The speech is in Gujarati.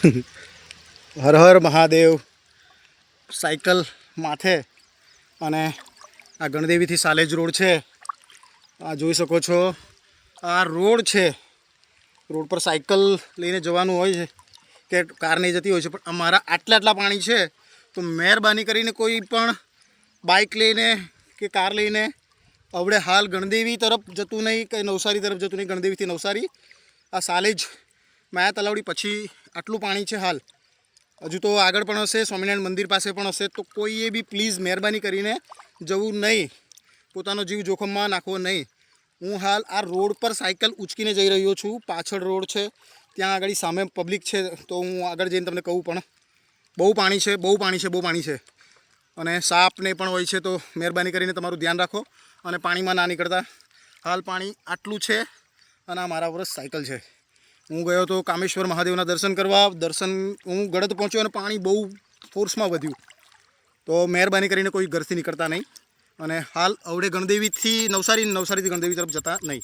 હર હર મહાદેવ. સાયકલ માથે અને આ ગણદેવીથી સાલેજ રોડ છે. આ જોઈ શકો છો, આ રોડ છે. રોડ પર સાયકલ લઈને જવાનું હોય છે કે કાર નહીં જતી હોય છે, પણ અમારા આટલા પાણી છે તો મહેરબાની કરીને કોઈ પણ બાઇક લઈને કે કાર લઈને અવડે હાલ ગણદેવી તરફ જતું નહીં કે નવસારી તરફ જતું નહીં. ગણદેવીથી નવસારી આ સાલેજ માયા તલાવડી પછી આટલું પાણી છે હાલ. હજુ તો આગળ પણ હશે, સ્વામિનારાયણ મંદિર પાસે પણ હશે. તો કોઈએ બી પ્લીઝ મહેરબાની કરીને જવું નહીં, પોતાનો જીવ જોખમમાં નાખવો નહીં. હું હાલ આ રોડ પર સાયકલ ઉચકીને જઈ રહ્યો છું. પાછળ રોડ છે, ત્યાં આગળ સામે પબ્લિક છે, તો હું આગળ જઈને તમને કહું. પણ બહુ પાણી છે, બહુ પાણી છે, બહુ પાણી છે. અને સાપને પણ હોય છે, તો મહેરબાની કરીને તમારું ધ્યાન રાખો અને પાણીમાં ના નીકળતા. હાલ પાણી આટલું છે અને આ મારા વર્ષ સાયકલ છે. હું ગયો હતો કામેશ્વર મહાદેવના દર્શન કરવા. હું ગળદ પહોંચ્યો અને પાણી બહુ ફોર્સમાં વધ્યું. તો મહેરબાની કરીને કોઈ ઘરથી નીકળતા નહીં. અને હાલ અવડે ગણદેવીથી નવસારી, નવસારીથી ગણદેવી તરફ જતા નહીં.